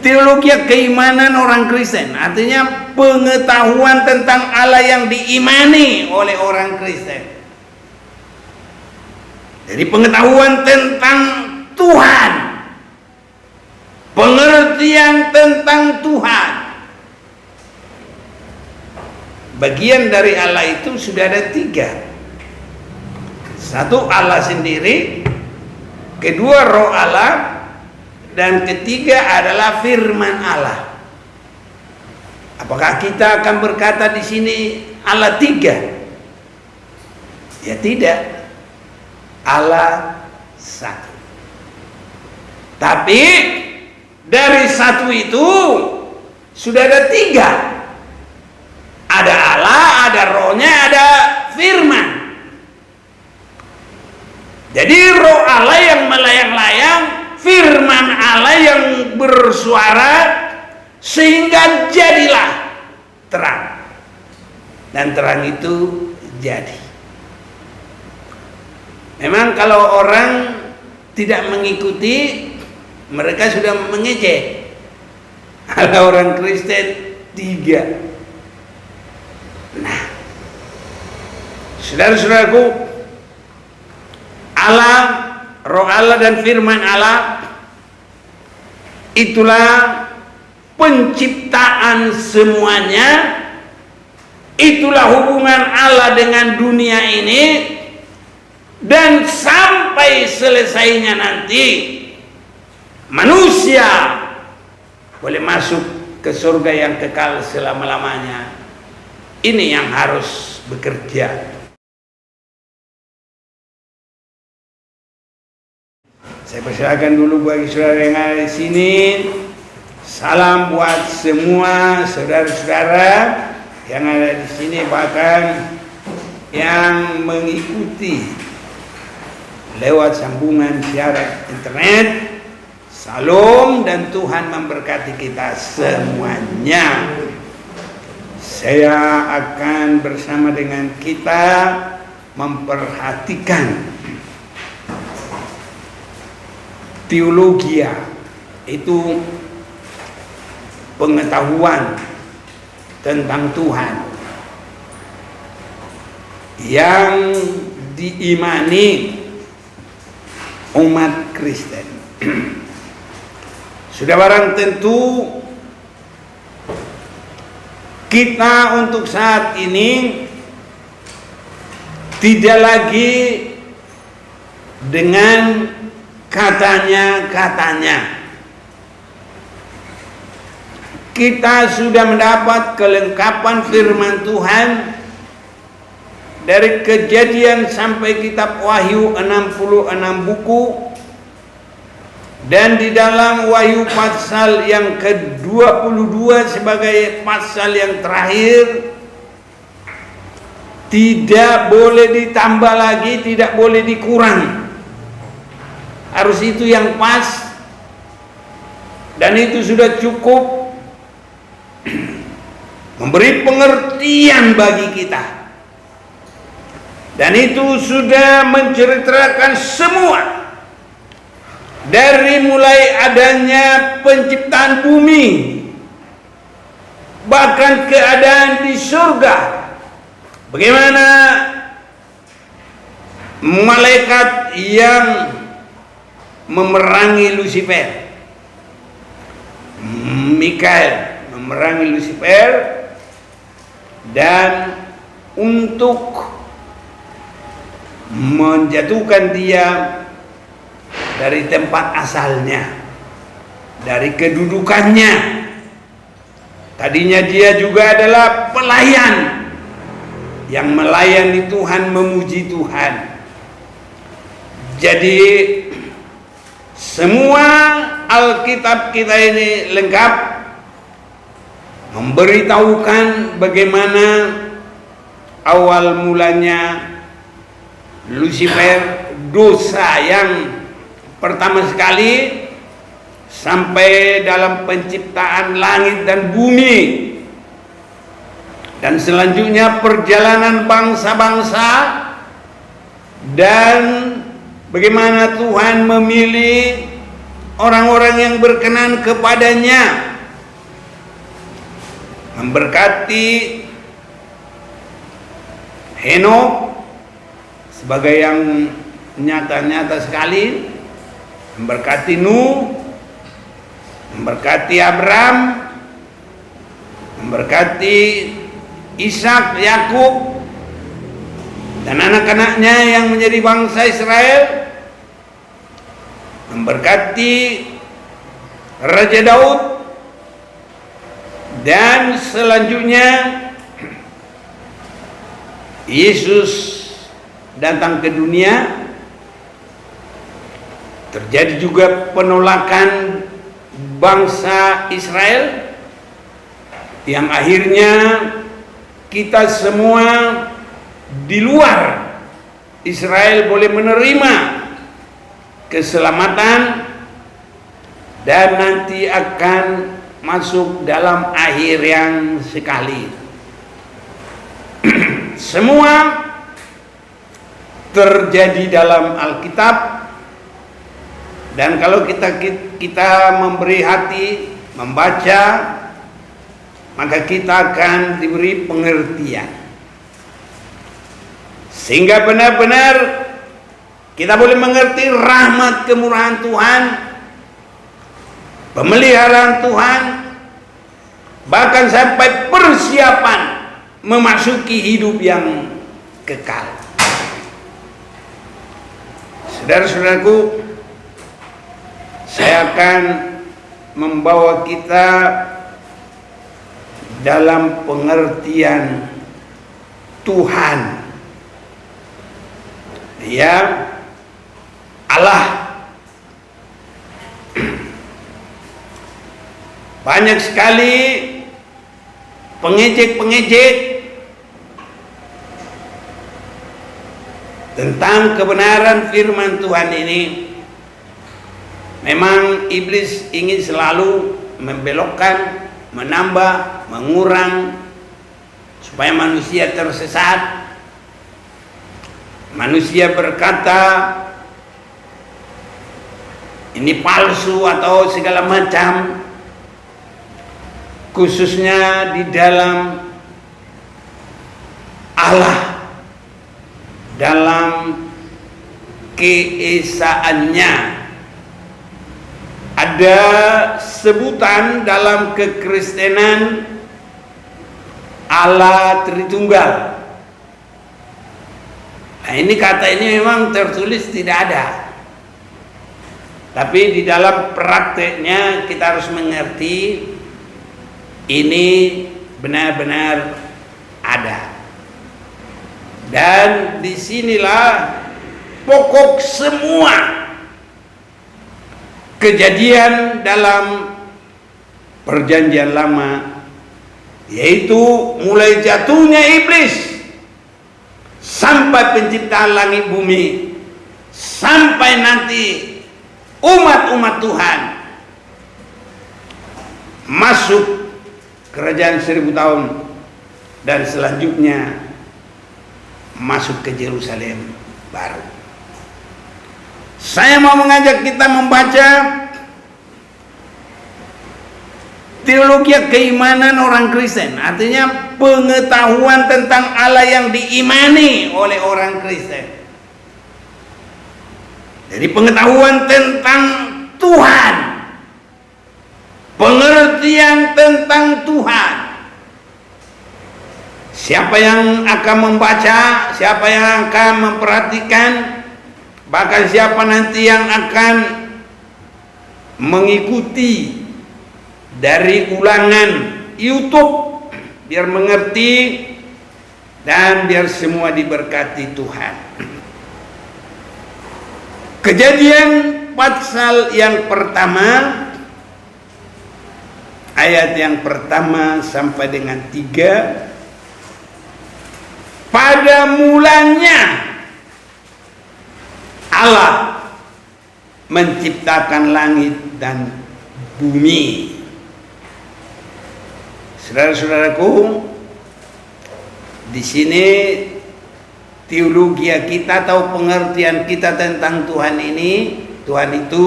teologi keimanan orang Kristen, artinya pengetahuan tentang Allah yang diimani oleh orang Kristen. Jadi pengetahuan tentang Tuhan, pengertian tentang Tuhan. Bagian dari Allah itu sudah ada 3. Satu, Allah sendiri, kedua Roh Allah, dan ketiga adalah firman Allah. Apakah kita akan berkata di sini Allah 3? Ya tidak. Allah 1. Tapi dari 1 itu sudah ada 3. Ada Allah, ada Rohnya, ada firman. Jadi Roh Allah yang melayang-layang, firman Allah yang bersuara, sehingga jadilah terang. Dan terang itu jadi. Memang kalau orang tidak mengikuti, mereka sudah mengejek. Kalau orang Kristen 3. Nah, saudara-saudaraku, Allah, Roh Allah dan firman Allah, itulah penciptaan semuanya. Itulah hubungan Allah dengan dunia ini. Dan sampai selesainya nanti, manusia boleh masuk ke surga yang kekal selama-lamanya. Ini yang harus bekerja. Saya persilakan dulu bagi saudara yang ada di sini. Salam buat semua saudara-saudara yang ada di sini, bahkan yang mengikuti lewat sambungan siaran internet. Salam dan Tuhan memberkati kita semuanya. Saya akan bersama dengan kita memperhatikan teologia, itu pengetahuan tentang Tuhan yang diimani umat Kristen. Sudah barang tentu kita untuk saat ini tidak lagi dengan katanya-katanya. Kita sudah mendapat kelengkapan firman Tuhan dari Kejadian sampai kitab Wahyu 66 buku, dan di dalam Wahyu pasal yang ke-22 sebagai pasal yang terakhir, tidak boleh ditambah lagi, tidak boleh dikurang. Harus itu yang pas, dan itu sudah cukup memberi pengertian bagi kita. Dan itu sudah menceritakan semua, dari mulai adanya penciptaan bumi, bahkan keadaan di surga, bagaimana malaikat yang memerangi Lucifer, Mikael memerangi Lucifer, dan untuk menjatuhkan dia dari tempat asalnya, dari kedudukannya. Tadinya dia juga adalah pelayan yang melayani Tuhan, memuji Tuhan. Jadi semua Alkitab kita ini lengkap memberitahukan bagaimana awal mulanya Lucifer, dosa yang pertama sekali, sampai dalam penciptaan langit dan bumi, dan selanjutnya perjalanan bangsa-bangsa, dan bagaimana Tuhan memilih orang-orang yang berkenan kepadanya, memberkati Henokh sebagai yang nyata-nyata sekali, memberkati Nuh, memberkati Abram, memberkati Ishak, Yakub, dan anak-anaknya yang menjadi bangsa Israel, memberkati Raja Daud, dan selanjutnya Yesus datang ke dunia. Terjadi juga penolakan bangsa Israel yang akhirnya kita semua di luar Israel boleh menerima keselamatan dan nanti akan masuk dalam akhir yang sekali. Semua terjadi dalam Alkitab. Dan kalau kita memberi hati membaca, maka kita akan diberi pengertian, sehingga benar-benar kita boleh mengerti rahmat kemurahan Tuhan, pemeliharaan Tuhan, bahkan sampai persiapan memasuki hidup yang kekal. Saudara-saudaraku, saya akan membawa kita dalam pengertian Tuhan, ya, Allah. Banyak sekali pengejek-pengejek tentang kebenaran firman Tuhan ini. Memang iblis ingin selalu membelokkan, menambah, mengurang supaya manusia tersesat. Manusia berkata ini palsu atau segala macam, khususnya di dalam Allah, dalam keesaannya. Ada sebutan dalam kekristenan Allah Tritunggal. Nah, ini kata ini memang tertulis tidak ada, tapi di dalam prakteknya kita harus mengerti ini benar-benar ada. Dan disinilah pokok semua kejadian dalam Perjanjian Lama, yaitu mulai jatuhnya iblis sampai penciptaan langit bumi, sampai nanti umat-umat Tuhan masuk kerajaan 1000 tahun dan selanjutnya masuk ke Yerusalem baru. Saya mau mengajak kita membaca teologi keimanan orang Kristen, artinya pengetahuan tentang Allah yang diimani oleh orang Kristen. Jadi pengetahuan tentang Tuhan, pengertian tentang Tuhan. Siapa yang akan membaca, siapa yang akan memperhatikan, bahkan siapa nanti yang akan mengikuti dari ulangan YouTube, biar mengerti dan biar semua diberkati Tuhan. Kejadian pasal yang pertama, ayat yang pertama sampai dengan 3. Pada mulanya Allah menciptakan langit dan bumi. Saudara-saudaraku, di sini teologi kita atau pengertian kita tentang Tuhan ini, Tuhan itu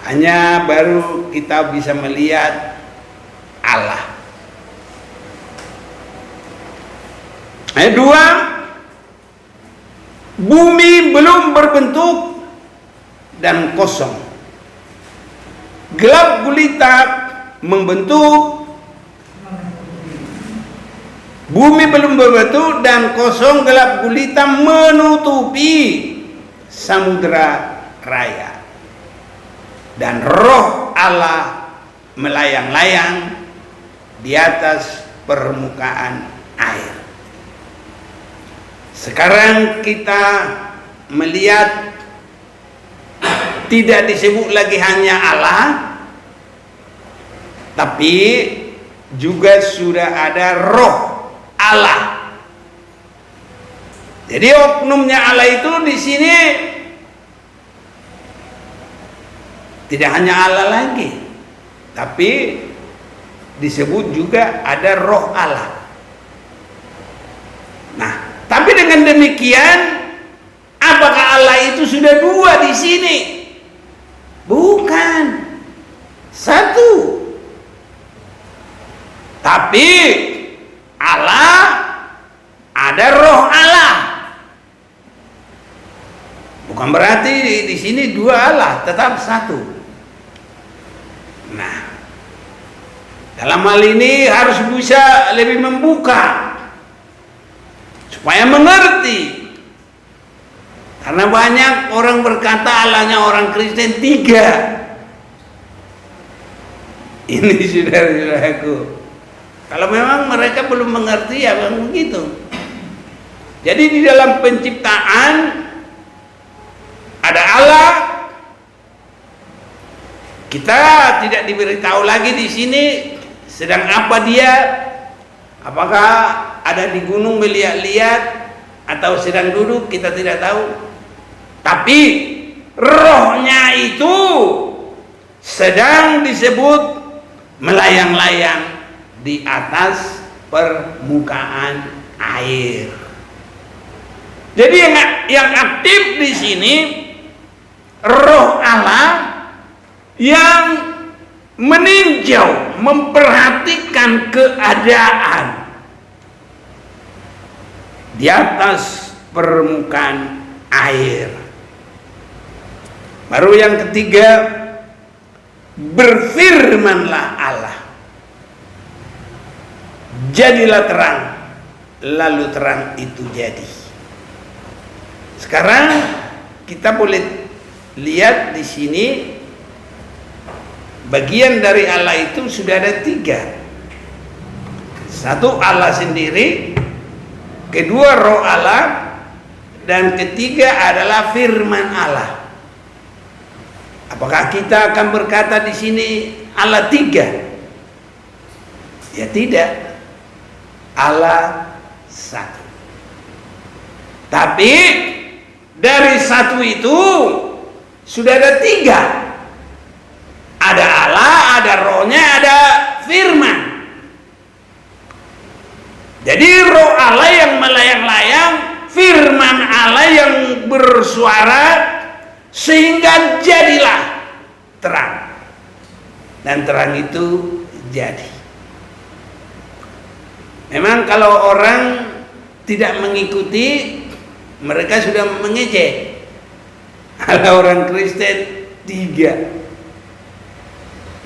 Hanya baru kita bisa melihat Allah. Ayat 2, bumi belum berbentuk dan kosong, gelap gulita membentuk. Bumi belum berbentuk dan kosong, gelap gulita menutupi samudera raya, dan roh Allah melayang-layang di atas permukaan air. Sekarang kita melihat tidak disebut lagi hanya Allah, tapi juga sudah ada roh Allah. Jadi oknumnya Allah itu di sini tidak hanya Allah lagi, tapi disebut juga ada roh Allah. Nah, tapi dengan demikian, apakah Allah itu sudah dua di sini? Bukan, satu. Tapi Allah ada roh Allah. Bukan berarti di sini dua Allah, tetap satu. Nah, dalam hal ini harus bisa lebih membuka supaya mengerti. Karena banyak orang berkata Allahnya orang Kristen 3. Ini saudara-saudaraku, kalau memang mereka belum mengerti ya begitu. Jadi di dalam penciptaan ada Allah. Kita tidak diberitahu lagi di sini sedang apa dia. Apakah ada di gunung melihat-lihat atau sedang duduk, kita tidak tahu. Tapi rohnya itu sedang disebut melayang-layang di atas permukaan air. Jadi yang aktif di sini roh Allah yang meninjau, memperhatikan keadaan di atas permukaan air. Baru yang ketiga, berfirmanlah Allah, jadilah terang, lalu terang itu jadi. Sekarang kita boleh lihat di sini bagian dari Allah itu sudah ada 3. Satu Allah sendiri, kedua roh Allah, dan ketiga adalah firman Allah. Apakah kita akan berkata di sini Allah 3? Ya tidak. Allah 1. Tapi dari 1 itu sudah ada 3. Ada Allah, ada rohnya, ada firman. Jadi roh Allah yang melayang-layang, firman Allah yang bersuara, sehingga jadilah terang. Dan terang itu jadi. Memang kalau orang tidak mengikuti, mereka sudah mengejek. Ada orang Kristen 3.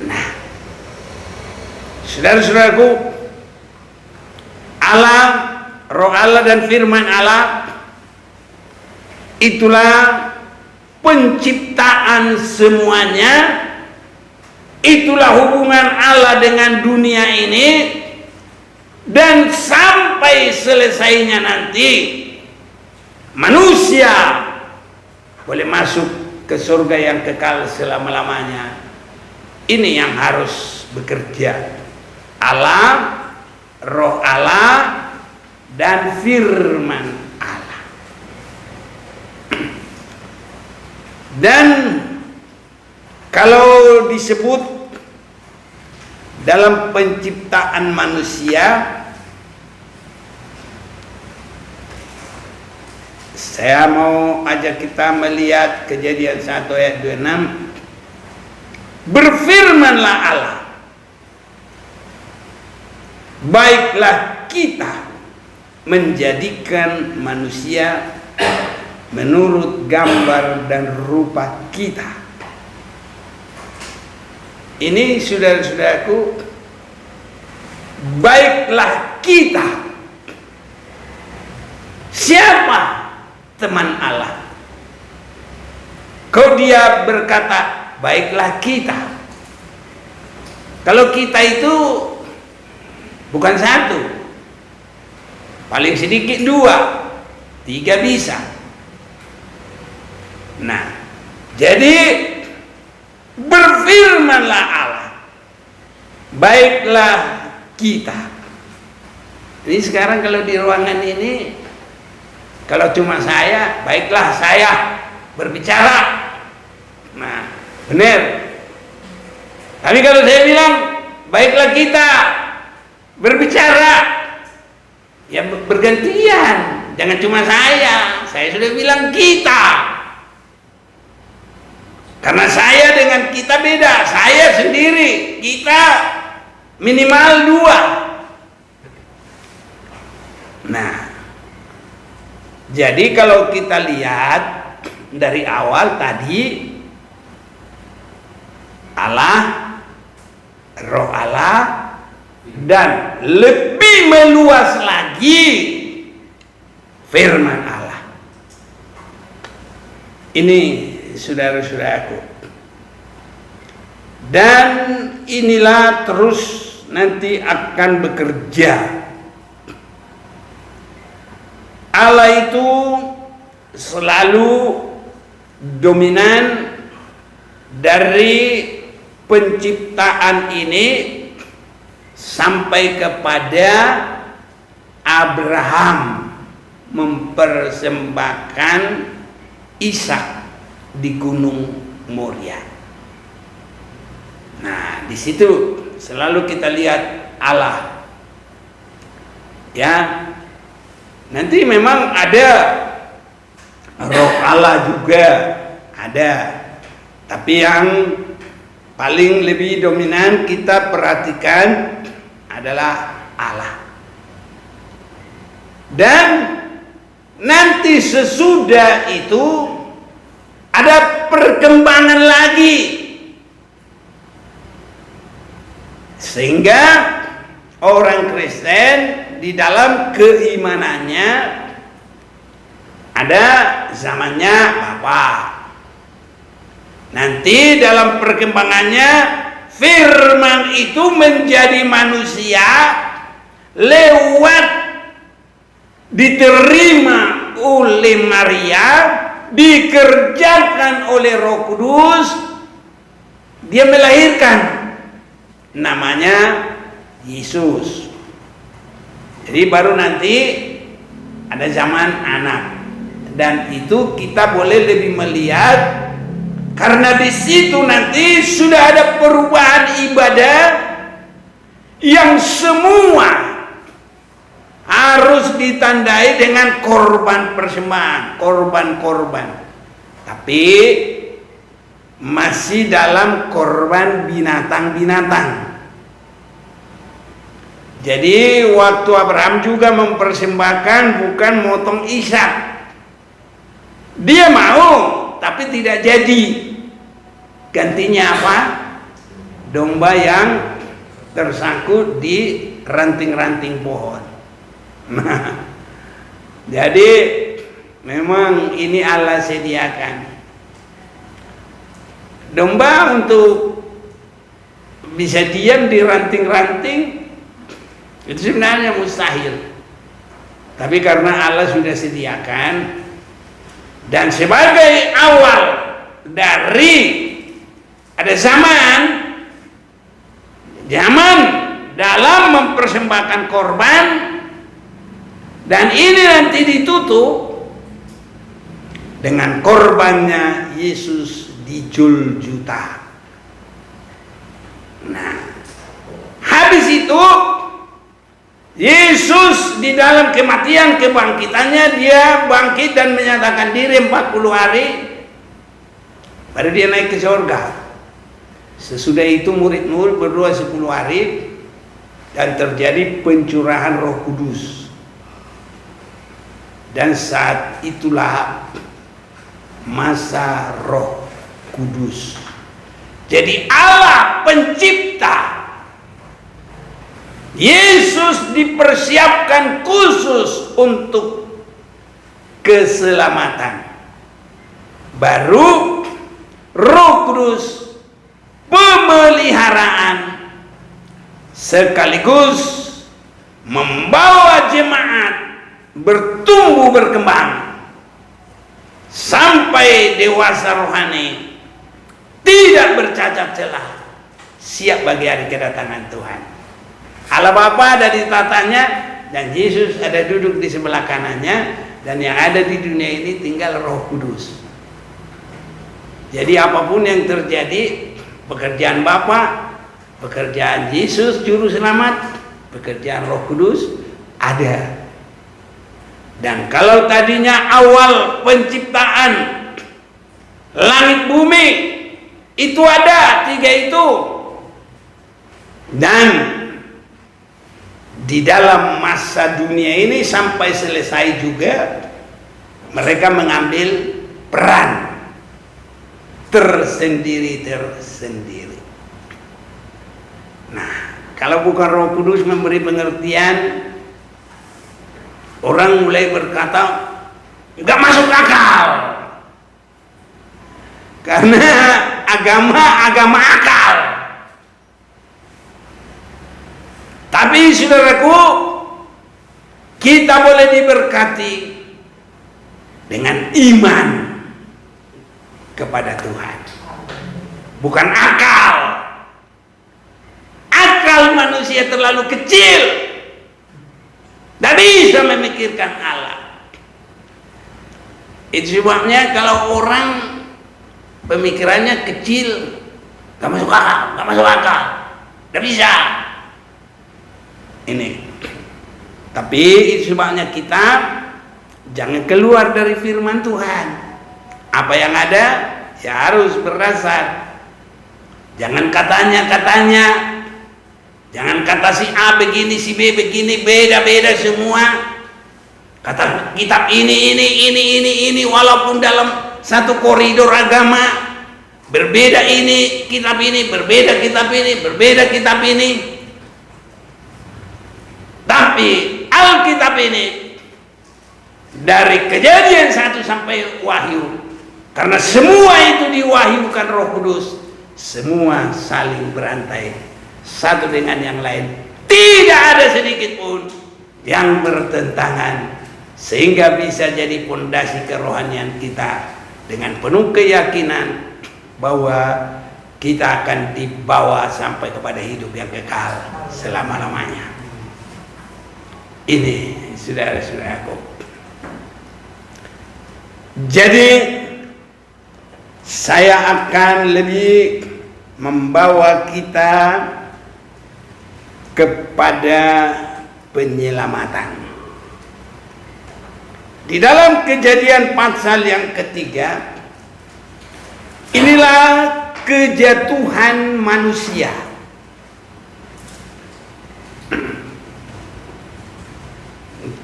Nah, saudara-saudaraku, Allah, roh Allah dan firman Allah, itulah penciptaan semuanya. Itulah hubungan Allah dengan dunia ini. Dan sampai selesainya nanti manusia boleh masuk ke surga yang kekal selama-lamanya. Ini yang harus bekerja. Allah, roh Allah, dan firman Allah. Dan kalau disebut dalam penciptaan manusia, saya mau ajak kita melihat Kejadian 1 ayat 26. Berfirmanlah Allah, baiklah kita menjadikan manusia menurut gambar dan rupa kita. Ini saudara-saudaraku, baiklah kita. Siapa teman Allah? Kau dia berkata, baiklah kita. Kalau kita itu bukan satu, paling sedikit 2, 3 bisa. Nah, jadi berfirmanlah Allah, baiklah kita. Ini sekarang kalau di ruangan ini, kalau cuma saya, baiklah saya berbicara. Nah, benar. Tapi kalau saya bilang, baiklah kita berbicara, ya bergantian. Jangan cuma saya sudah bilang kita. Karena saya dengan kita beda. Saya sendiri, kita minimal 2. Nah, jadi kalau kita lihat dari awal tadi, Allah, Roh Allah, dan lebih meluas lagi firman Allah. Ini saudara-saudaraku, dan inilah terus nanti akan bekerja. Allah itu selalu dominan dari penciptaan ini sampai kepada Abraham mempersembahkan Ishak di Gunung Moria. Nah, di situ selalu kita lihat Allah. Ya, nanti memang ada Roh Allah juga ada, tapi yang paling lebih dominan kita perhatikan adalah Allah. Dan nanti sesudah itu ada perkembangan lagi, sehingga orang Kristen di dalam keimanannya ada zamannya Bapa. Nanti dalam perkembangannya firman itu menjadi manusia lewat diterima oleh Maria, dikerjakan oleh Roh Kudus, dia melahirkan, namanya Yesus. Jadi baru nanti ada zaman anak, dan itu kita boleh lebih melihat karena di situ nanti sudah ada perubahan ibadah yang semua harus ditandai dengan korban persembahan, korban-korban. Tapi masih dalam korban binatang-binatang. Jadi waktu Abraham juga mempersembahkan bukan motong Ishak. Dia mau, tapi tidak jadi. Gantinya apa? Domba yang tersangkut di ranting-ranting pohon. Nah, jadi memang ini Allah sediakan. Domba untuk bisa diam di ranting-ranting itu sebenarnya mustahil. Tapi karena Allah sudah sediakan, dan sebagai awal dari ada zaman dalam mempersembahkan korban, dan ini nanti ditutup dengan korbannya Yesus di Juljuta. Nah, habis itu Yesus di dalam kematian kebangkitannya, dia bangkit dan menyatakan diri 40 hari, baru dia naik ke surga. Sesudah itu murid-murid berdoa 10 hari dan terjadi pencurahan Roh Kudus. Dan saat itulah masa Roh Kudus. Jadi Allah pencipta, Yesus dipersiapkan khusus untuk keselamatan. Baru Roh Kudus pemeliharaan sekaligus membawa jemaat bertumbuh berkembang sampai dewasa rohani, tidak bercacat celah, siap bagi hari kedatangan Tuhan. Allah Bapa ada di tatanya dan Yesus ada duduk di sebelah kanannya, dan yang ada di dunia ini tinggal Roh Kudus. Jadi apapun yang terjadi, pekerjaan Bapa, pekerjaan Yesus Juru Selamat, pekerjaan Roh Kudus ada. Dan kalau tadinya awal penciptaan langit bumi itu ada 3 itu, dan di dalam masa dunia ini sampai selesai juga mereka mengambil peran tersendiri. Nah, kalau bukan Roh Kudus memberi pengertian, orang mulai berkata nggak masuk akal, karena agama akal. Tapi saudaraku, kita boleh diberkati dengan iman kepada Tuhan, bukan akal. Akal manusia terlalu kecil, tidak bisa memikirkan Allah. Itu sebabnya kalau orang pemikirannya kecil, gak masuk akal, gak bisa. Ini. Tapi itu sebabnya kita jangan keluar dari firman Tuhan. Apa yang ada ya harus berdasar. Jangan katanya. Jangan kata si A begini, si B begini, beda-beda semua. Kata kitab ini, walaupun dalam satu koridor agama berbeda, ini kitab ini, berbeda kitab ini, berbeda kitab ini. Tapi Alkitab ini dari Kejadian 1 sampai Wahyu, karena semua itu diwahyukan Roh Kudus, semua saling berantai satu dengan yang lain, tidak ada sedikit pun yang bertentangan, sehingga bisa jadi pondasi kerohanian kita dengan penuh keyakinan bahwa kita akan dibawa sampai kepada hidup yang kekal selama-lamanya. Ini saudara-saudaraku. Jadi saya akan lebih membawa kita kepada penyelamatan. Di dalam Kejadian pasal yang ketiga, inilah kejatuhan manusia.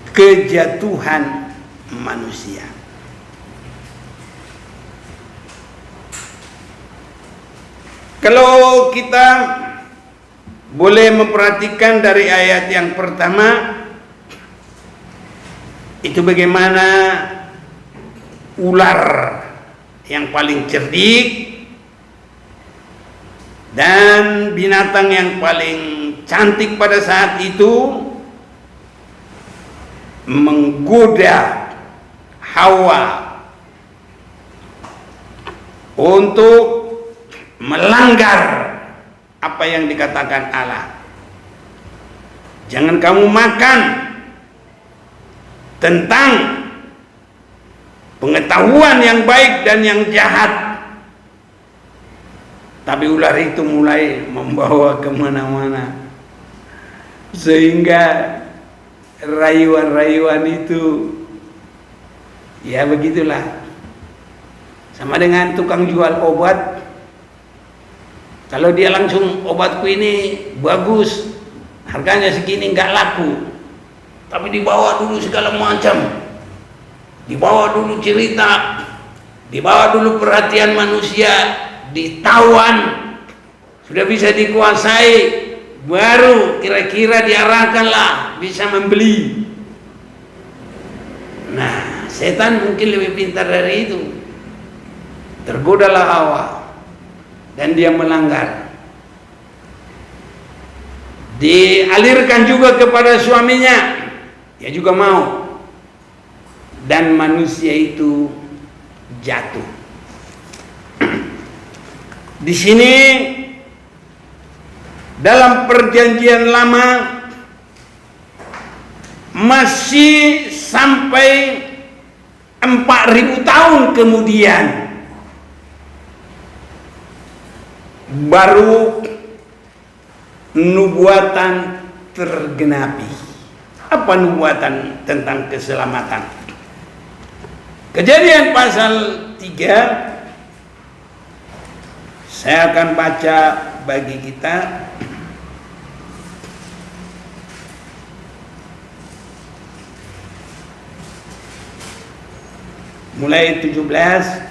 Kejatuhan manusia. Kalau kita boleh memperhatikan dari ayat yang pertama, itu bagaimana ular yang paling cerdik dan binatang yang paling cantik pada saat itu menggoda Hawa untuk melanggar apa yang dikatakan Allah. Jangan kamu makan tentang pengetahuan yang baik dan yang jahat. Tapi ular itu mulai membawa kemana-mana, sehingga rayuan-rayuan itu ya begitulah, sama dengan tukang jual obat Kalau dia langsung obatku ini bagus, harganya segini, nggak laku. Tapi dibawa dulu segala macam, dibawa dulu cerita, dibawa dulu perhatian manusia, ditawan, sudah bisa dikuasai, baru kira-kira diarahkanlah bisa membeli. Nah, setan mungkin lebih pintar dari itu. Tergodalah Hawa dan dia melanggar. Dialirkan juga kepada suaminya, dia juga mau. Dan manusia itu jatuh. Di sini dalam perjanjian lama masih sampai 4.000 tahun kemudian baru nubuatan tergenapi. Apa nubuatan tentang keselamatan? Kejadian pasal 3 saya akan baca bagi kita. Mulai 17.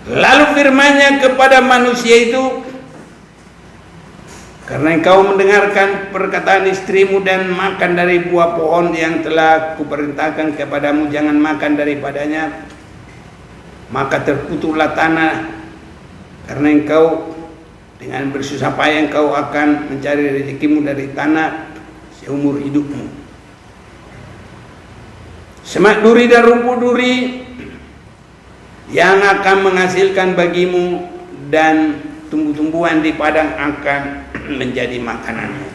Lalu firman-Nya kepada manusia itu, karena engkau mendengarkan perkataan istrimu dan makan dari buah pohon yang telah kuperintahkan kepadamu, jangan makan daripadanya, maka terkutuklah tanah, karena engkau dengan bersusah payah engkau akan mencari rezekimu dari tanah seumur hidupmu. Semak duri dan rumput duri yang akan menghasilkan bagimu, dan tumbuh-tumbuhan di padang akan menjadi makananmu.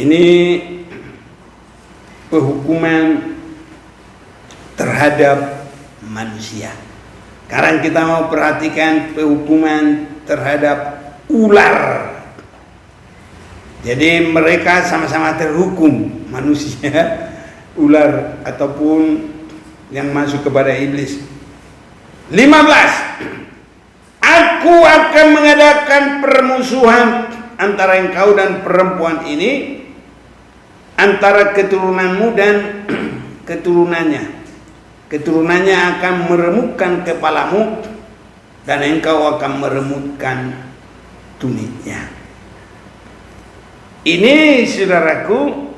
Ini penghukuman terhadap manusia. Sekarang kita mau perhatikan penghukuman terhadap ular. Jadi mereka sama-sama terhukum, manusia, ular ataupun yang masuk kepada iblis. 15. Aku akan mengadakan permusuhan antara engkau dan perempuan ini, antara keturunanmu dan keturunannya. Keturunannya akan meremukkan kepalamu, dan engkau akan meremukkan tumitnya. Ini saudaraku,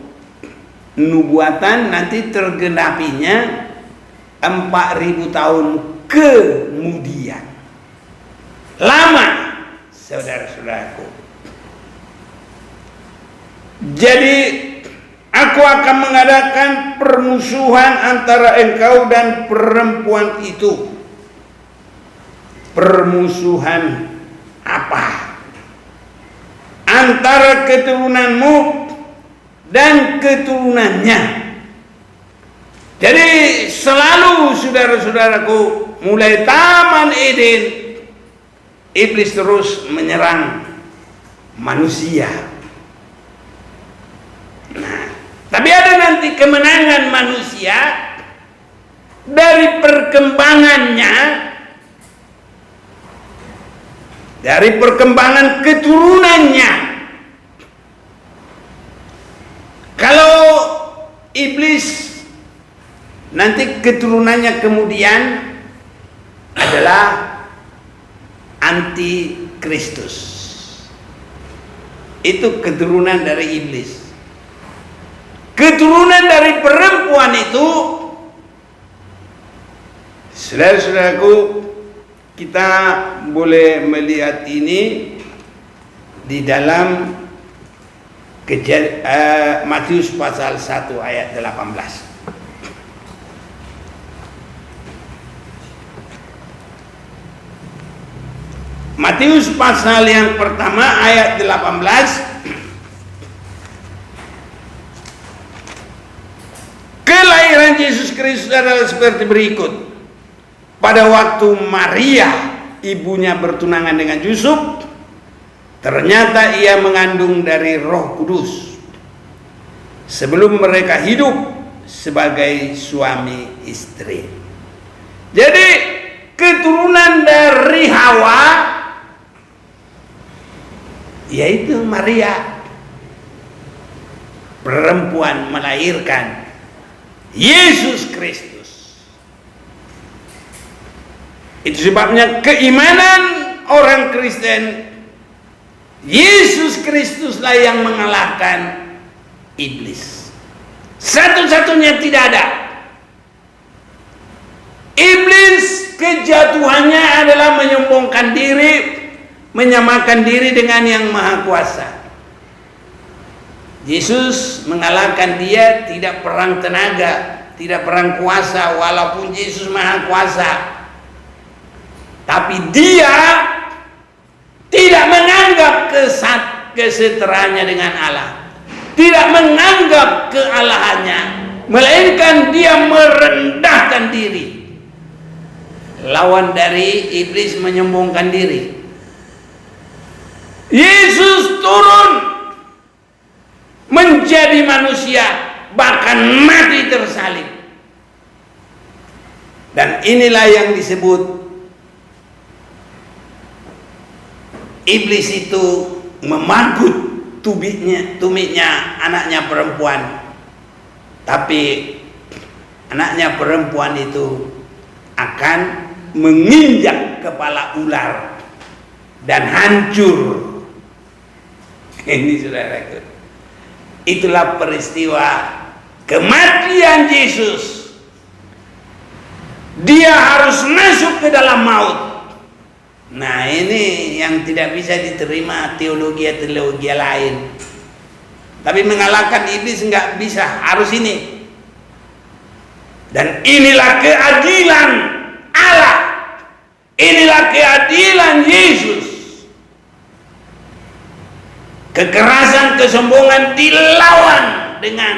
nubuatan nanti tergenapinya 4.000 tahun kemudian. Lama, saudara-saudaraku. Jadi aku akan mengadakan permusuhan antara engkau dan perempuan itu. Permusuhan apa? Antara keturunanmu dan keturunannya. Jadi selalu saudara-saudaraku, mulai Taman Eden, iblis terus menyerang manusia. Nah, tapi ada nanti kemenangan manusia dari perkembangannya, dari perkembangan keturunannya. Kalau iblis nanti keturunannya kemudian adalah anti-Kristus. Itu keturunan dari iblis. Keturunan dari perempuan itu, saudara-saudaraku, kita boleh melihat ini di dalam Matius pasal 1 ayat 18. Matius pasal yang pertama ayat 18. Kelahiran Yesus Kristus adalah seperti berikut. Pada waktu Maria ibunya bertunangan dengan Yusuf, ternyata ia mengandung dari Roh Kudus sebelum mereka hidup sebagai suami istri. Jadi keturunan dari Hawa yaitu Maria, perempuan melahirkan Yesus Kristus. Itu sebabnya keimanan orang Kristen, Yesus Kristuslah yang mengalahkan iblis. Satu-satunya, tidak ada. Iblis kejatuhannya adalah menyombongkan diri, menyamakan diri dengan yang maha kuasa. Yesus mengalahkan dia, tidak perang tenaga, tidak perang kuasa, walaupun Yesus maha kuasa. Tapi dia tidak menganggap kesetaraannya dengan Allah, tidak menganggap kealahannya, melainkan dia merendahkan diri. Lawan dari iblis menyombongkan diri. Yesus turun menjadi manusia, bahkan mati tersalib. Dan inilah yang disebut iblis itu memanggut tumitnya anaknya perempuan. Tapi anaknya perempuan itu akan menginjak kepala ular dan hancur. Ini saudaraku, itulah peristiwa kematian Yesus. Dia harus masuk ke dalam maut. Nah, ini yang tidak bisa diterima teologi lain. Tapi mengalahkan iblis enggak bisa, harus ini. Dan inilah keadilan Allah. Inilah keadilan Yesus. Kekerasan, kesombongan dilawan dengan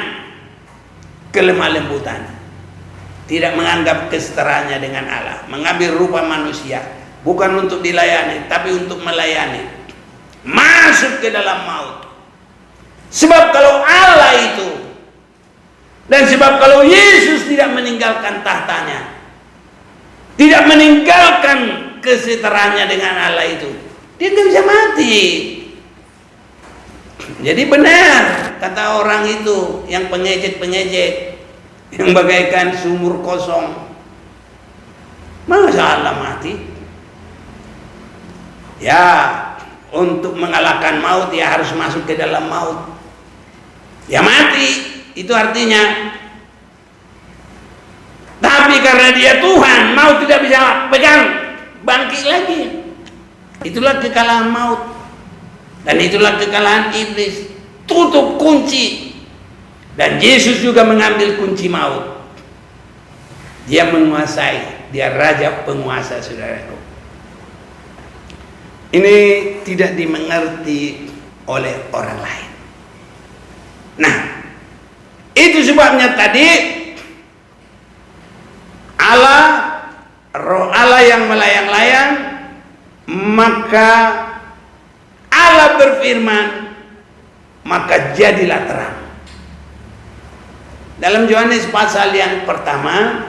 kelemah lembutan. Tidak menganggap kesetaraannya dengan Allah. Mengambil rupa manusia. Bukan untuk dilayani, tapi untuk melayani. Masuk ke dalam maut. Sebab kalau Allah itu, dan sebab kalau Yesus tidak meninggalkan tahtanya, tidak meninggalkan kesetaraannya dengan Allah itu, dia nggak bisa mati. Jadi benar kata orang itu yang pengejek-pengejek, yang bagaikan sumur kosong. Masa Allah mati? Ya, untuk mengalahkan maut ya harus masuk ke dalam maut. Ya mati, itu artinya. Tapi karena dia Tuhan, maut tidak bisa pegang, bangkit lagi. Itulah kekalahan maut. Dan itulah kekalahan iblis. Tutup kunci. Dan Yesus juga mengambil kunci maut. Dia menguasai, dia raja penguasa, saudaraku. Ini tidak dimengerti oleh orang lain. Nah, itu sebabnya tadi Allah, roh Allah yang melayang-layang, maka Allah berfirman, maka jadilah terang. Dalam Yohanes pasal yang pertama,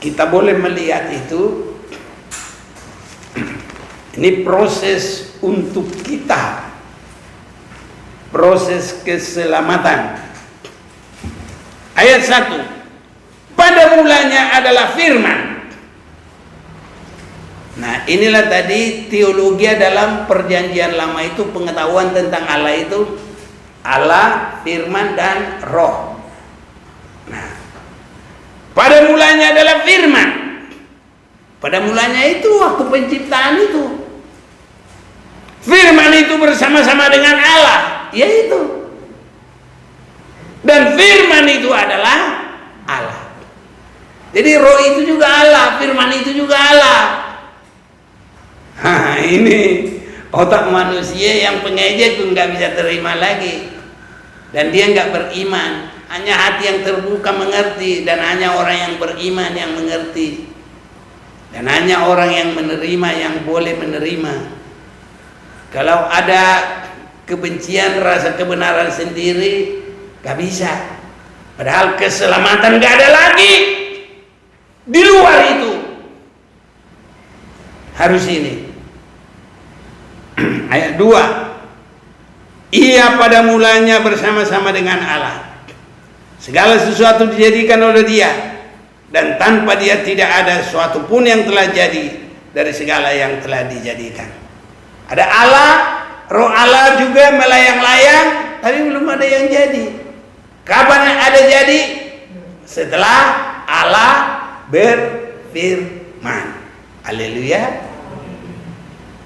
kita boleh melihat itu. Ini proses untuk kita, proses keselamatan. Ayat 1, pada mulanya adalah firman. Nah, inilah tadi teologi dalam perjanjian lama itu, pengetahuan tentang Allah itu Allah, firman, dan roh. Nah, pada mulanya adalah firman. Pada mulanya itu waktu penciptaan itu. Firman itu bersama-sama dengan Allah, yaitu. Dan firman itu adalah Allah. Jadi roh itu juga Allah, firman itu juga Allah. Ini otak manusia yang pengejek pun nggak bisa terima lagi. Dan dia nggak beriman. Hanya hati yang terbuka mengerti, dan hanya orang yang beriman yang mengerti. Dan hanya orang yang menerima yang boleh menerima. Kalau ada kebencian, rasa kebenaran sendiri, gak bisa. Padahal keselamatan gak ada lagi. Di luar itu harus ini. Ayat 2. Ia pada mulanya bersama-sama dengan Allah. Segala sesuatu dijadikan oleh Dia, dan tanpa Dia tidak ada sesuatu pun yang telah jadi dari segala yang telah dijadikan. Ada Allah, Roh Allah juga melayang-layang, tapi belum ada yang jadi. Kapan ada jadi? Setelah Allah berfirman. Haleluya.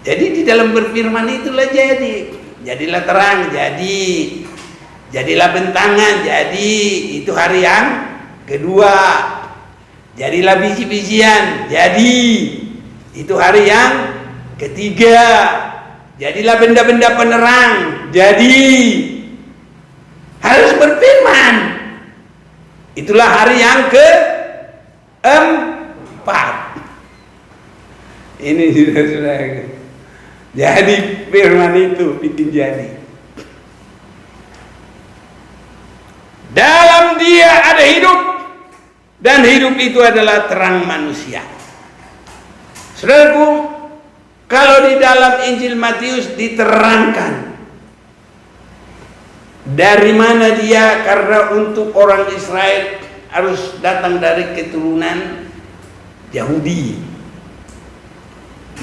Jadi di dalam berfirman itulah jadi. Jadilah terang, jadi. Jadilah bentangan, jadi. Itu hari yang kedua. Jadilah biji-bijian, jadi. Itu hari yang ketiga. Jadilah benda-benda penerang, jadi. Harus berfirman. Itulah hari yang keempat. Ini sudah. Jadi firman itu bikin jadi. Dalam Dia ada hidup, dan hidup itu adalah terang manusia. Saudaraku, kalau di dalam Injil Matius diterangkan dari mana Dia, karena untuk orang Israel harus datang dari keturunan Yahudi,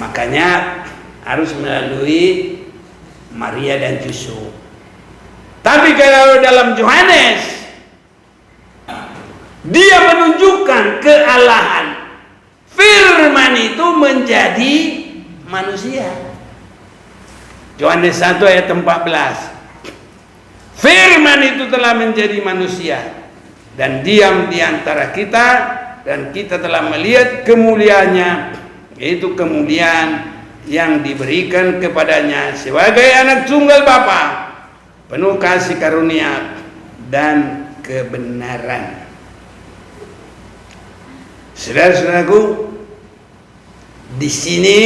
makanya harus melalui Maria dan Yusuf. Tapi kalau dalam Yohanes, Dia menunjukkan kealahan. Firman itu menjadi manusia. Yohanes 1 ayat 14. Firman itu telah menjadi manusia dan diam di antara kita, dan kita telah melihat kemuliaannya, yaitu kemuliaan yang diberikan kepadanya sebagai anak tunggal Bapa, penuh kasih karunia dan kebenaran. Saudara-saudaraku, di sini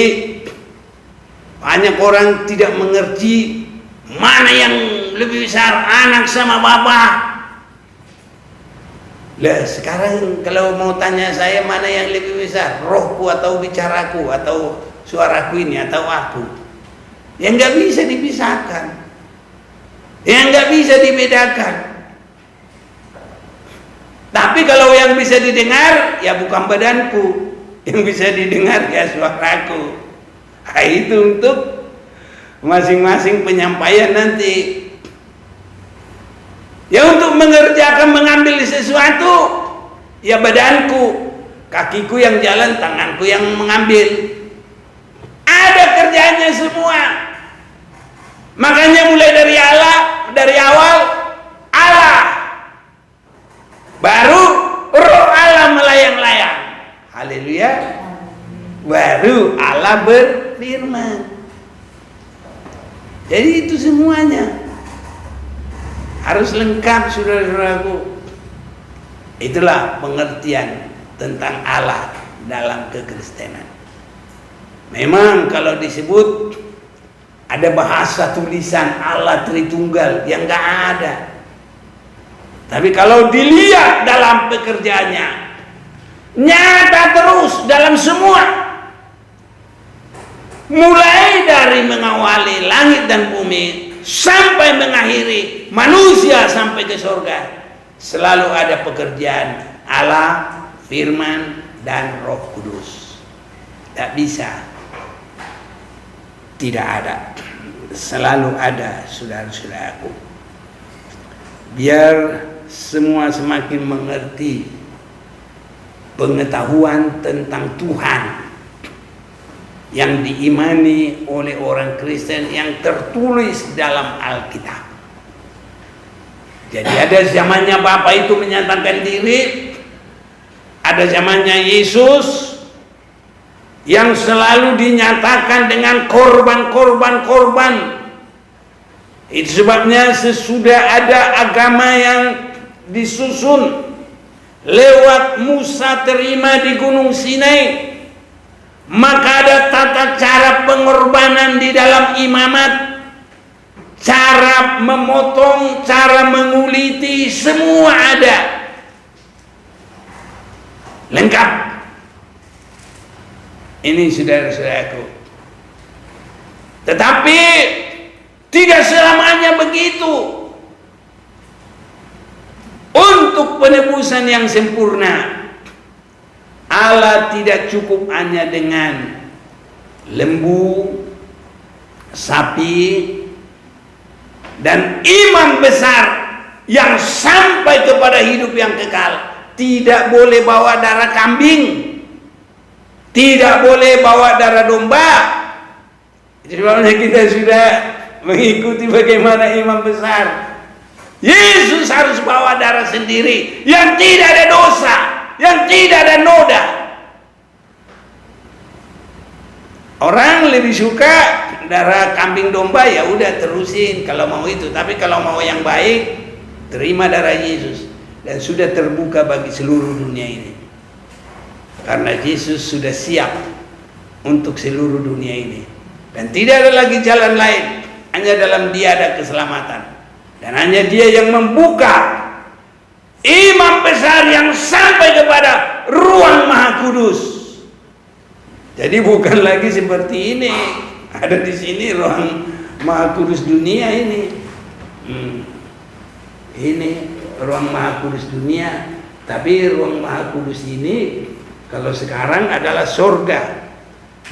banyak orang tidak mengerti mana yang lebih besar, anak sama Bapa. Lah sekarang kalau mau tanya saya mana yang lebih besar, rohku atau bicaraku atau suaraku ini atau aku, yang nggak bisa dipisahkan, yang nggak bisa dibedakan. Tapi kalau yang bisa didengar ya bukan badanku, yang bisa didengar ya suaraku. Nah, itu untuk masing-masing penyampaian nanti. Ya untuk mengerjakan, mengambil sesuatu ya badanku, kakiku yang jalan, tanganku yang mengambil. Ada kerjanya semua. Makanya mulai dari Allah, dari awal Allah, baru Roh Allah melayang-layang. Haleluya. Baru Allah berfirman. Jadi itu semuanya harus lengkap, saudara-saudaraku. Itulah pengertian tentang Allah dalam kekristenan. Memang kalau disebut ada bahasa tulisan Allah Tritunggal yang nggak ada. Tapi kalau dilihat dalam pekerjaannya, nyata terus dalam semua. Mulai dari mengawali langit dan bumi sampai mengakhiri manusia sampai ke surga, selalu ada pekerjaan Allah, firman, dan Roh Kudus. Tak bisa tidak ada, selalu ada, saudara-saudaraku. Biar semua semakin mengerti pengetahuan tentang Tuhan yang diimani oleh orang Kristen yang tertulis dalam Alkitab. Jadi ada zamannya Bapa itu menyatakan diri, ada zamannya Yesus yang selalu dinyatakan dengan korban. Itu sebabnya sesudah ada agama yang disusun lewat Musa terima di Gunung Sinai, maka ada tata cara pengorbanan di dalam imamat, cara memotong, cara menguliti, semua ada lengkap. Ini saudara-saudaraku, Tetapi tidak selamanya begitu. Untuk penebusan yang sempurna, Allah tidak cukup hanya dengan lembu, sapi, dan imam besar yang sampai kepada hidup yang kekal. Tidak boleh bawa darah kambing, tidak boleh bawa darah domba. Jadi kita sudah mengikuti bagaimana imam besar. Yesus harus bawa darah sendiri yang tidak ada dosa, yang tidak ada noda. Orang lebih suka darah kambing domba, ya udah terusin kalau mau itu. Tapi kalau mau yang baik, terima darah Yesus, dan sudah terbuka bagi seluruh dunia ini. Karena Yesus sudah siap untuk seluruh dunia ini, dan tidak ada lagi jalan lain. Hanya dalam Dia ada keselamatan. Dan hanya Dia yang membuka imam besar yang sampai kepada ruang Maha Kudus. Jadi bukan lagi seperti ini. Ada di sini ruang Maha Kudus dunia ini. Ini ruang Maha Kudus dunia. Tapi ruang Maha Kudus ini kalau sekarang adalah surga.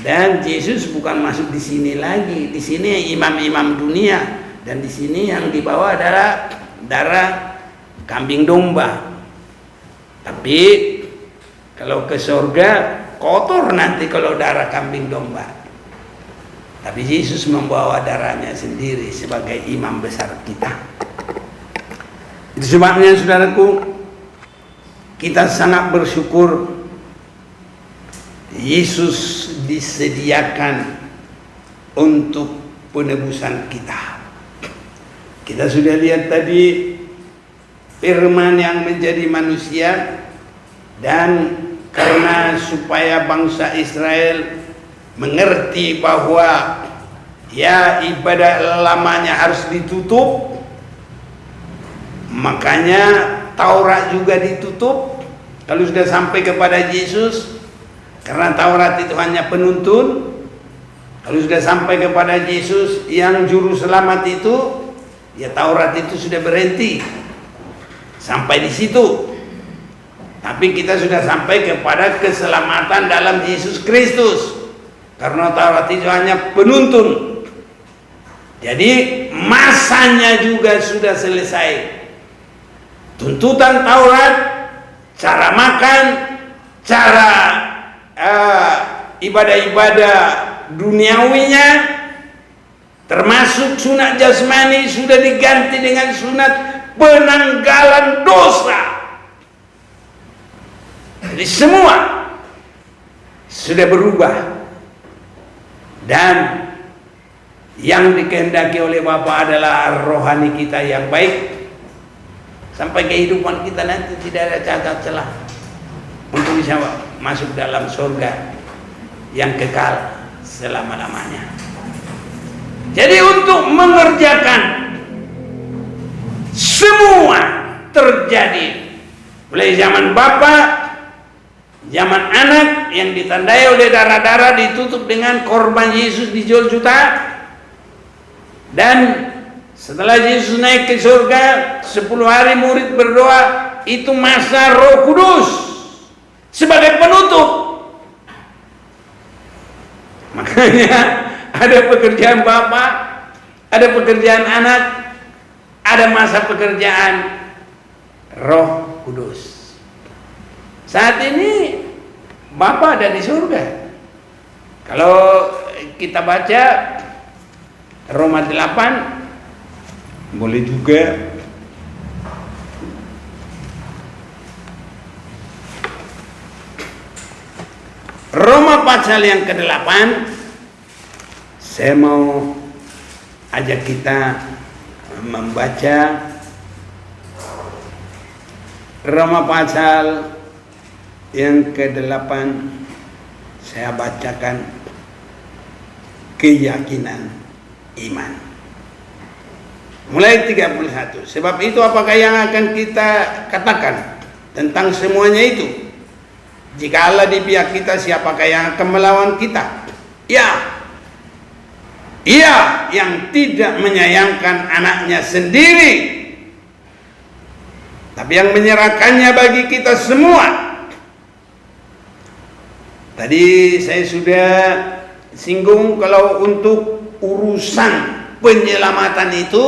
Dan Yesus bukan masuk di sini lagi. Di sini imam-imam dunia. Dan di sini yang dibawa adalah darah kambing domba. Tapi kalau ke surga kotor nanti kalau darah kambing domba. Tapi Yesus membawa darahnya sendiri sebagai imam besar kita. Itu sebabnya saudaraku, kita sangat bersyukur Yesus disediakan untuk penebusan kita. Kita sudah lihat tadi firman yang menjadi manusia, dan karena supaya bangsa Israel mengerti bahwa ya ibadah lamanya harus ditutup, makanya Taurat juga ditutup. Kalau sudah sampai kepada Yesus, karena Taurat itu hanya penuntun, kalau sudah sampai kepada Yesus yang juru selamat itu, ya Taurat itu sudah berhenti sampai di situ. Tapi kita sudah sampai kepada keselamatan dalam Yesus Kristus, karena Taurat itu hanya penuntun. Jadi masanya juga sudah selesai. Tuntutan Taurat, cara makan, cara ibadah-ibadah duniawinya, termasuk sunat jasmani, sudah diganti dengan sunat penanggalan dosa. Jadi semua sudah berubah, dan yang dikehendaki oleh Bapa adalah rohani kita yang baik, sampai kehidupan kita nanti tidak ada cacat celah untuk bisa masuk dalam surga yang kekal selama-lamanya. Jadi untuk mengerjakan semua terjadi mulai zaman Bapa, zaman Anak yang ditandai oleh darah-darah, ditutup dengan korban Yesus dijual juta, dan setelah Yesus naik ke surga 10 hari murid berdoa, itu masa Roh Kudus sebagai penutup. Makanya ada pekerjaan Bapa, ada pekerjaan Anak, ada masa pekerjaan Roh Kudus. Saat ini Bapa ada di surga. Kalau kita baca Roma 8, boleh juga Roma pasal yang ke-8. Saya mau ajak kita membaca Roma pasal yang ke-8. Saya bacakan keyakinan iman. Mulai 31. Sebab itu apakah yang akan kita katakan tentang semuanya itu? Jika Allah di pihak kita, siapakah yang akan melawan kita? Ya, Ia yang tidak menyayangkan anaknya sendiri, tapi yang menyerahkannya bagi kita semua. Tadi saya sudah singgung kalau untuk urusan penyelamatan itu,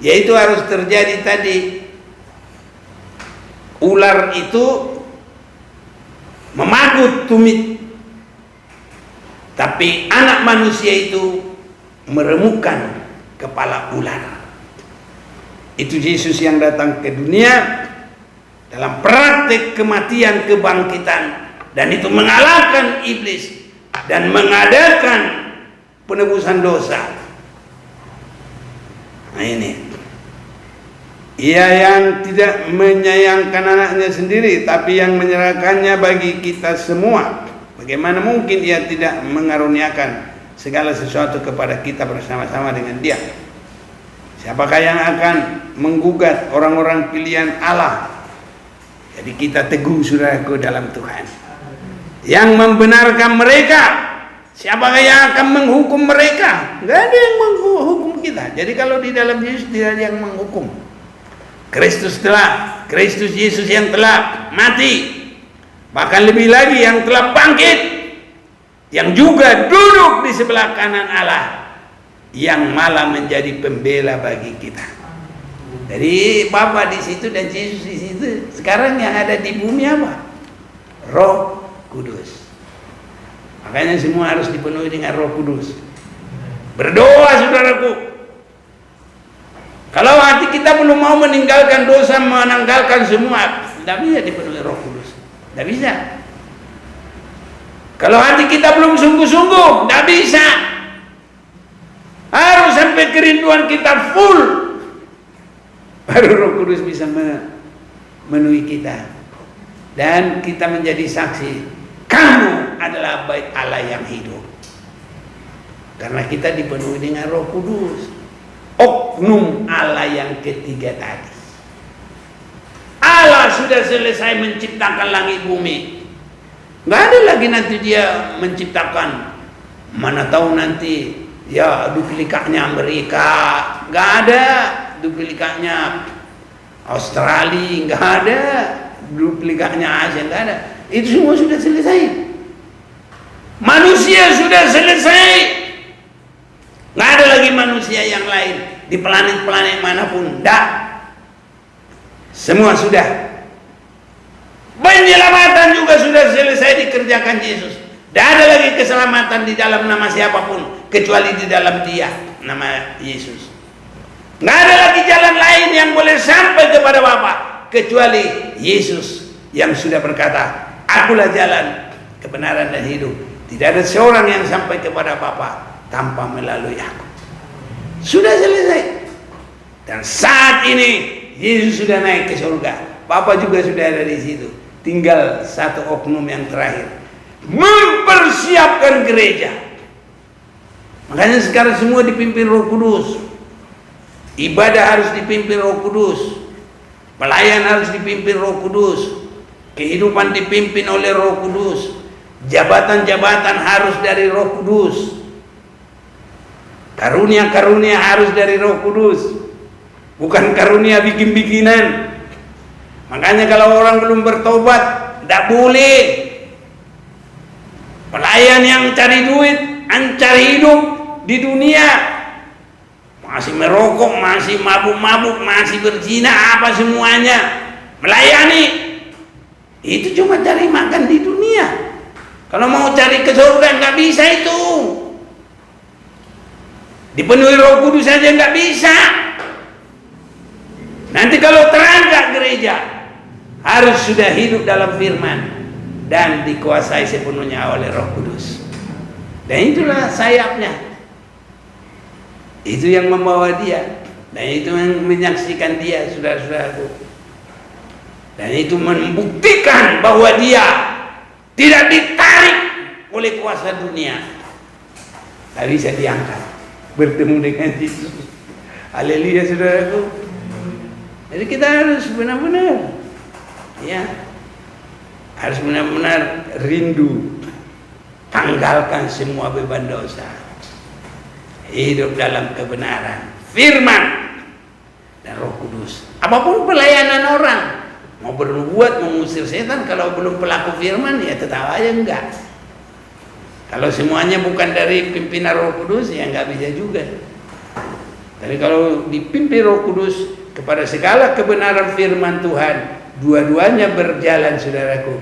yaitu harus terjadi tadi. Ular itu memagut tumit, tapi anak manusia itu meremukkan kepala ular. Itu Yesus yang datang ke dunia dalam praktek kematian kebangkitan, dan itu mengalahkan iblis dan mengadakan penebusan dosa. Nah ini, ia yang tidak menyayangkan anaknya sendiri, tapi yang menyerahkannya bagi kita semua. Bagaimana mungkin ia tidak mengaruniakan segala sesuatu kepada kita bersama-sama dengan dia? Siapakah yang akan menggugat orang-orang pilihan Allah? Jadi kita teguh, saudaraku, dalam Tuhan. Yang membenarkan mereka, siapakah yang akan menghukum mereka? Tidak ada yang menghukum kita. Jadi kalau di dalam Yesus tidak ada yang menghukum. Kristus Yesus yang telah mati, bahkan lebih lagi yang telah bangkit, yang juga duduk di sebelah kanan Allah, yang malah menjadi pembela bagi kita. Jadi Bapa di situ dan Yesus di situ. Sekarang yang ada di bumi apa? Roh Kudus. Makanya semua harus dipenuhi dengan Roh Kudus. Berdoa, saudaraku. Kalau hati kita belum mau meninggalkan dosa, menanggalkan semua, tidak bisa dipenuhi Roh Kudus. Tidak bisa. Kalau hati kita belum sungguh-sungguh, tidak bisa. Harus sampai kerinduan kita full, baru Roh Kudus bisa memenuhi kita. Dan kita menjadi saksi, kamu adalah bait Allah yang hidup. Karena kita dipenuhi dengan Roh Kudus. Oknum Allah yang ketiga tadi. Allah sudah selesai menciptakan langit bumi. Nggak ada lagi nanti dia menciptakan, mana tahu nanti ya duplikatnya Amerika, nggak ada duplikatnya Australia, nggak ada duplikatnya Asia, nggak ada. Itu semua sudah selesai. Manusia sudah selesai. Nggak ada lagi manusia yang lain di planet-planet manapun. Nggak. Semua sudah. Penyelamatan juga sudah selesai dikerjakan Yesus. Tidak ada lagi keselamatan di dalam nama siapapun kecuali di dalam Dia, nama Yesus. Nggak ada lagi jalan lain yang boleh sampai kepada Bapa kecuali Yesus yang sudah berkata, Akulah jalan, kebenaran dan hidup. Tidak ada seorang yang sampai kepada Bapa tanpa melalui aku. Sudah selesai. Dan saat ini Yesus sudah naik ke surga. Bapa juga sudah ada di situ. Tinggal satu oknum yang terakhir, mempersiapkan gereja. Makanya sekarang semua dipimpin Roh Kudus. Ibadah harus dipimpin Roh Kudus. Pelayan harus dipimpin Roh Kudus. Kehidupan dipimpin oleh Roh Kudus. Jabatan-jabatan harus dari Roh Kudus. Karunia-karunia harus dari Roh Kudus, bukan karunia bikin-bikinan. Makanya kalau orang belum bertobat, tidak boleh. Pelayan yang cari duit, cari hidup di dunia, masih merokok, masih mabuk-mabuk, masih berzina, apa semuanya, melayani, itu cuma cari makan di dunia. Kalau mau cari ke surga nggak bisa itu. Dipenuhi Roh Kudus saja nggak bisa. Nanti kalau terangkat gereja harus sudah hidup dalam firman dan dikuasai sepenuhnya oleh Roh Kudus. Dan itulah sayapnya. Itu yang membawa dia, dan itu yang menyaksikan dia, saudara-saudaraku. Dan itu membuktikan bahwa dia tidak ditarik oleh kuasa dunia. Tak bisa diangkat. Bertemu dengan Yesus. Haleluya, saudaraku. Jadi kita harus benar-benar, ya, harus benar-benar rindu, tanggalkan semua beban dosa. hidup dalam kebenaran, firman dan Roh Kudus. Apapun pelayanan orang, mau bernubuat, mengusir setan, kalau belum pelaku firman ya tetap aja enggak. Kalau semuanya bukan dari pimpinan Roh Kudus ya enggak bisa juga. Tapi kalau dipimpin Roh Kudus kepada segala kebenaran firman Tuhan, dua-duanya berjalan, saudaraku.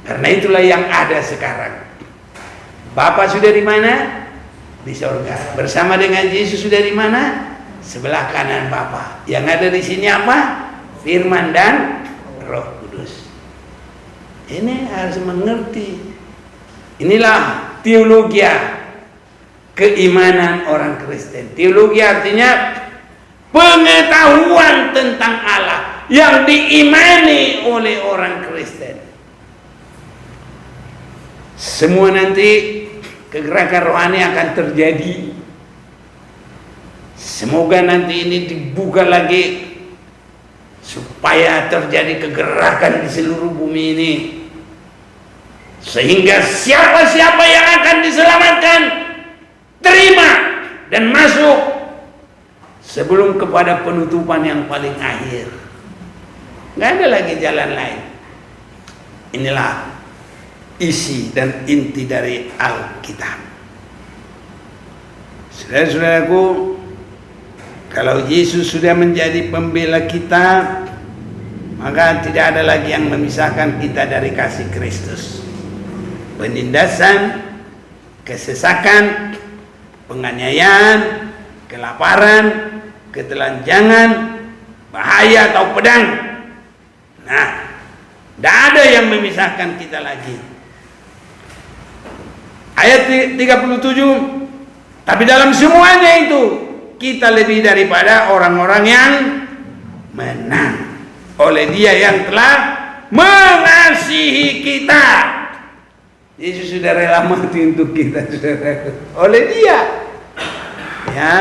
Karena itulah yang ada sekarang. Bapa sudah di mana? Di surga. Bersama dengan Yesus sudah di mana? Sebelah kanan Bapa. Yang ada di sini apa? Firman dan Roh Kudus. Ini harus mengerti. Inilah teologi keimanan orang Kristen. Teologi artinya pengetahuan tentang Allah yang diimani oleh orang Kristen. Semua nanti kegerakan rohani akan terjadi. Semoga nanti ini dibuka lagi supaya terjadi kegerakan di seluruh bumi ini, sehingga siapa-siapa yang akan diselamatkan terima dan masuk sebelum kepada penutupan yang paling akhir. Nggak ada lagi jalan lain. Inilah isi dan inti dari Alkitab. Saudara-saudaraku, kalau Yesus sudah menjadi pembela kita, maka tidak ada lagi yang memisahkan kita dari kasih Kristus. Penindasan, kesesakan, penganiayaan, kelaparan, ketelanjangan, bahaya atau pedang, nah, tidak ada yang memisahkan kita lagi. Ayat 37, tapi dalam semuanya itu kita lebih daripada orang-orang yang menang oleh Dia yang telah mengasihi kita. Yesus sudah rela mati untuk kita, saudara, oleh Dia. Ya.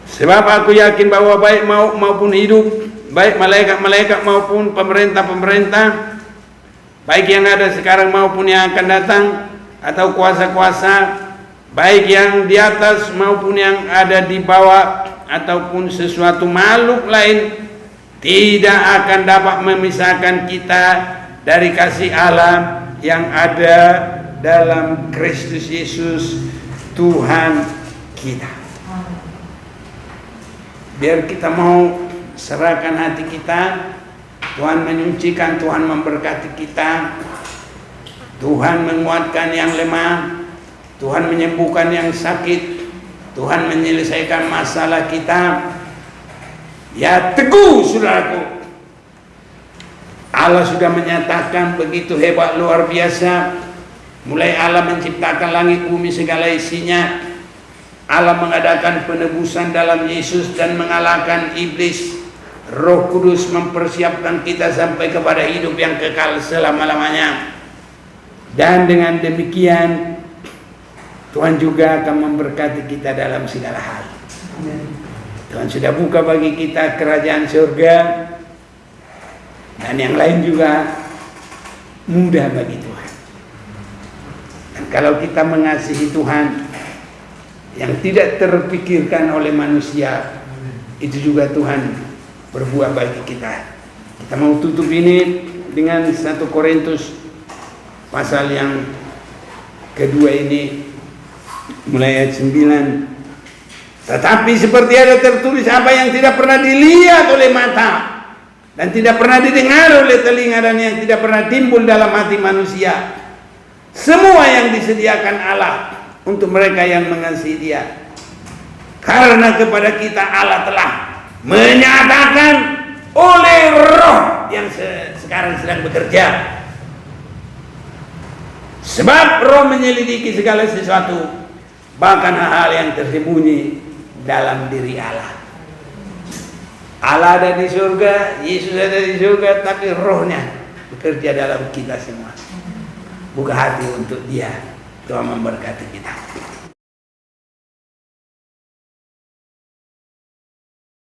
Sebab aku yakin bahwa baik maupun hidup, baik malaikat-malaikat maupun pemerintah-pemerintah, baik yang ada sekarang maupun yang akan datang, atau kuasa-kuasa, baik yang di atas maupun yang ada di bawah, ataupun sesuatu makhluk lain, tidak akan dapat memisahkan kita dari kasih Allah yang ada dalam Kristus Yesus Tuhan kita. Biar kita mau serahkan hati kita, Tuhan menyucikan, Tuhan memberkati kita, Tuhan menguatkan yang lemah, Tuhan menyembuhkan yang sakit, Tuhan menyelesaikan masalah kita. Ya, teguh, saudaraku. Allah sudah menyatakan begitu hebat, luar biasa. Mulai Allah menciptakan langit bumi segala isinya, Allah mengadakan penebusan dalam Yesus dan mengalahkan iblis. Roh Kudus mempersiapkan kita sampai kepada hidup yang kekal selama-lamanya. Dan dengan demikian Tuhan juga akan memberkati kita dalam segala hal. Tuhan sudah buka bagi kita kerajaan surga, dan yang lain juga mudah bagi Tuhan. Dan kalau kita mengasihi Tuhan yang tidak terpikirkan oleh manusia, itu juga Tuhan berbuat bagi kita. Kita mau tutup ini dengan 1 Korintus pasal yang kedua ini, mulai ayat 9. Tetapi seperti ada tertulis, apa yang tidak pernah dilihat oleh mata dan tidak pernah didengar oleh telinga dan yang tidak pernah timbul dalam hati manusia, semua yang disediakan Allah untuk mereka yang mengasihi Dia. Karena kepada kita Allah telah menyatakan oleh Roh yang sekarang sedang bekerja. Sebab Roh menyelidiki segala sesuatu, bahkan hal-hal yang tersembunyi dalam diri Allah. Allah ada di surga, Yesus ada di surga, tapi Rohnya bekerja dalam kita semua. Buka hati untuk Dia. Tuhan memberkati kita.